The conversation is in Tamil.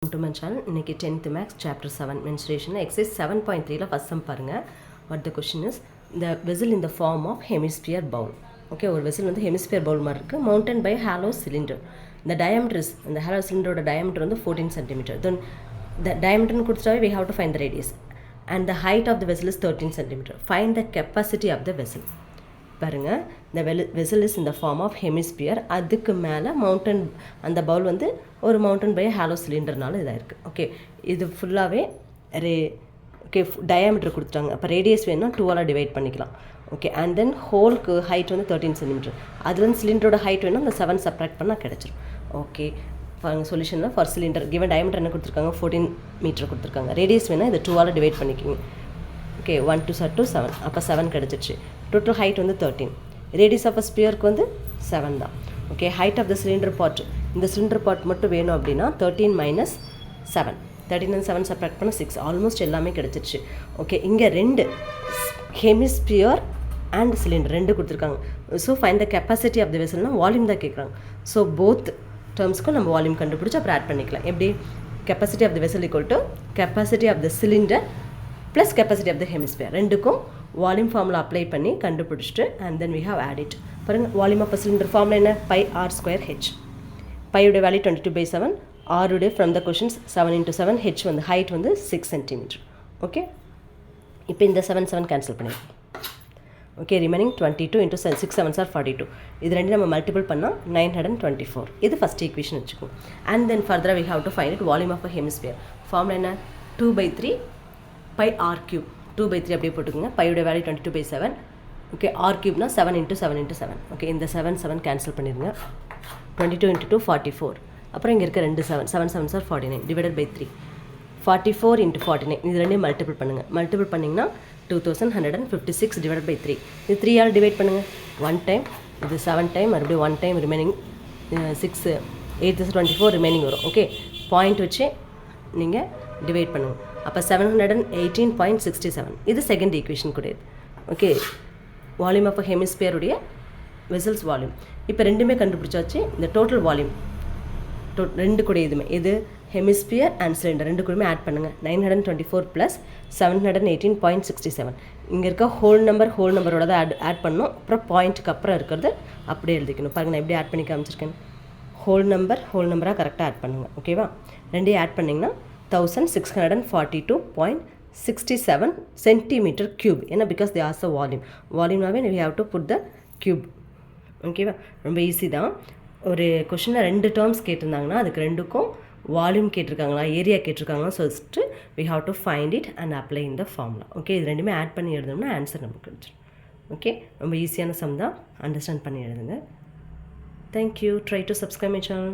to my channel. இன்னைக்கு 10th max chapter 7 menstruation exercise 7.3ல first sum பாருங்க. What the question is, the vessel in the form of hemisphere bowl. Okay, ஒரு vessel வந்து hemisphere bowl மாதிரி இருக்கு, mounted by hollow cylinder. The diameter is, the hollow cylinder ஓட diameter வந்து 14 cm. Then the diameter கொடுத்துட்டாவே we have to find the radius. And the height of the vessel is 13 cm. Find the capacity of the vessel. பாருங்க, the vessel is in the form of hemisphere. அதுக்கு மேலே மவுண்டன், அந்த பவுல் வந்து ஒரு மவுண்டன் பை ஹாலோ சிலிண்டர்னால இதாக இருக்குது. ஓகே, இது ஃபுல்லாகவே ஓகே டயாமீட்டர் கொடுத்துட்டாங்க. அப்போ ரேடியஸ் வேணும்னா 2ஆல் டிவைட் பண்ணிக்கலாம். ஓகே, அண்ட் தென் ஹோலுக்கு ஹைட் வந்து 13 cm. அதுலேருந்து சிலிண்டரோட ஹைட் வேணும், அந்த 7 சப்ராக்ட் பண்ணால் கிடச்சிரும். ஓகே, பாருங்கள் சொல்யூஷனில் ஃபார் சிலிண்டர் கிவன் டயாமீட்டர் என்ன கொடுத்துருக்காங்க, 14 மீட்டர் கொடுத்துருக்காங்க. ரேடியஸ் வேணால் இதை 2ஆல் டிவைட் பண்ணிக்கிங்க. ஓகே, 1 2 2 7, அப்போ 7 கிடச்சிருச்சு. டோட்டல் ஹைட் வந்து 13. ரேடியஸ் ஆஃப் அ ஸ்பியருக்கு வந்து 7 தான். Okay, height of the cylinder part, இந்த சிலிண்டர் பார்ட் மட்டும் வேணும் அப்படின்னா 13 மைனஸ் 7, 13 and 7 சப்ராக்ட் பண்ண 6, ஆல்மோஸ்ட் எல்லாமே கிடச்சிருச்சு. ஓகே, இங்கே 2 ஹெமிஸ்பியர் அண்ட் சிலிண்டர் 2 கொடுத்துருக்காங்க. So find the capacity of the வெசல்னால் வால்யூம் தான் கேட்குறாங்க. ஸோ போத் டேர்ம்ஸ்க்கும் நம்ம வால்யூம் கண்டுபிடிச்சி அப்புறம் ஆட் பண்ணிக்கலாம். எப்படி, capacity of the vessel equal to capacity of the cylinder plus capacity of the hemisphere, ரெண்டுக்கும் வால்யூம் ஃபார்முலா அப்ளை பண்ணி கண்டுபிடிச்சிட்டு and then we have add it. பாருங்கள், வால்யூம் ஆஃப் சிலிண்டர் ஃபார்முலா என்ன, பை ஆர் ஸ்கொயர் ஹெச். பையோட வேல்யூ 22/7, ஆருடைய ஃப்ரம் த கொஷின்ஸ் 7 × 7, ஹெச் வந்து ஹைட் வந்து 6 cm. ஓகே, இப்போ இந்த 7 கேன்சல் பண்ணிடுவோம். Okay, remaining 22 × 6 7s are 42. இது ரெண்டு நம்ம மல்டிபிள் பண்ணால் 924. இது ஃபஸ்ட் ஈக்குவேஷன் வச்சுக்கோம். அண்ட் தென் ஃபர்தராக we have to find it volume of a hemisphere. Formula என்ன, 2/3 பை ஆர் கியூப். 2/3 அப்படியே போட்டுக்கோங்க. பையோட வேல்யூ 22/7. ஓகே, ஆர் கியூப்னா 7 × 7 × 7. ஓகே, இந்த 7 கேன்சல் பண்ணிடுங்க. 22 × 2 44. அப்புறம் இங்கே இருக்க 2 7 7s are 49 டிவைடட் பை 3. 44 × 49, இது ரெண்டையும் மல்டிபிள் பண்ணுங்கள். மல்டிபிள் பண்ணிங்கன்னா 2156 டிவைடட் பை 3. இது 3ஆல் டிவைட் பண்ணுங்கள். 1 டைம், இது 7 டைம், மறுபடியும் 1 டைம், ரிமைனிங் 6 8 24 ரிமைனிங் வரும். ஓகே, பாயிண்ட் வச்சு நீங்கள் டிவைட் பண்ணுங்கள். அப்போ 718.67. இது செகண்ட் ஈக்குவேஷன் கூட. ஓகே, வால்யூம் ஆஃப் ஹெமிஸ்பியருடைய வெசல்ஸ் வால்யூம் இப்போ ரெண்டுமே கண்டுபிடிச்சாச்சு. இந்த டோட்டல் வால்யூம் ரெண்டு கூட இதுமே, இது ஹெமிஸ்பியர் அண்ட் சிலிண்டர் ரெண்டு கூடமே ஆட் பண்ணுங்கள். 924 + 718.67. இங்கே இருக்க ஹோல் நம்பரோட தான் ஆட் பண்ணணும். அப்புறம் பாயிண்ட்டுக்கு அப்புறம் இருக்கிறது அப்படியே எழுதிக்கணும். பாருங்கள், நான் எப்படி ஆட் பண்ணி காமிச்சிருக்கேன். ஹோல் நம்பராக கரெக்டாக ஆட் பண்ணுங்கள். ஓகேவா, ரெண்டையும் ஆட் பண்ணிங்கன்னா 1642.67 centimeter cube. ஏன்னா பிகாஸ் தே ஆல்சோ வால்யூம்னாவே we have to put the cube. ஓகேவா, ரொம்ப ஈஸி தான். ஒரு கொஷனில் 2 டேர்ம்ஸ் கேட்டிருந்தாங்கன்னா அதுக்கு ரெண்டுக்கும் வால்யூம் கேட்டிருக்காங்களா, ஏரியா கேட்டிருக்காங்களா சொல்லிட்டு we have to find it and apply in the formula. Okay, இது ரெண்டுமே ஆட் பண்ணி எழுதணும்னா ஆன்சர் நமக்கு கிடைச்சிடும். ஓகே, ரொம்ப ஈஸியான சம் தான், அண்டர்ஸ்டாண்ட் பண்ணி எழுதுங்க. Thank you. Try to subscribe my channel.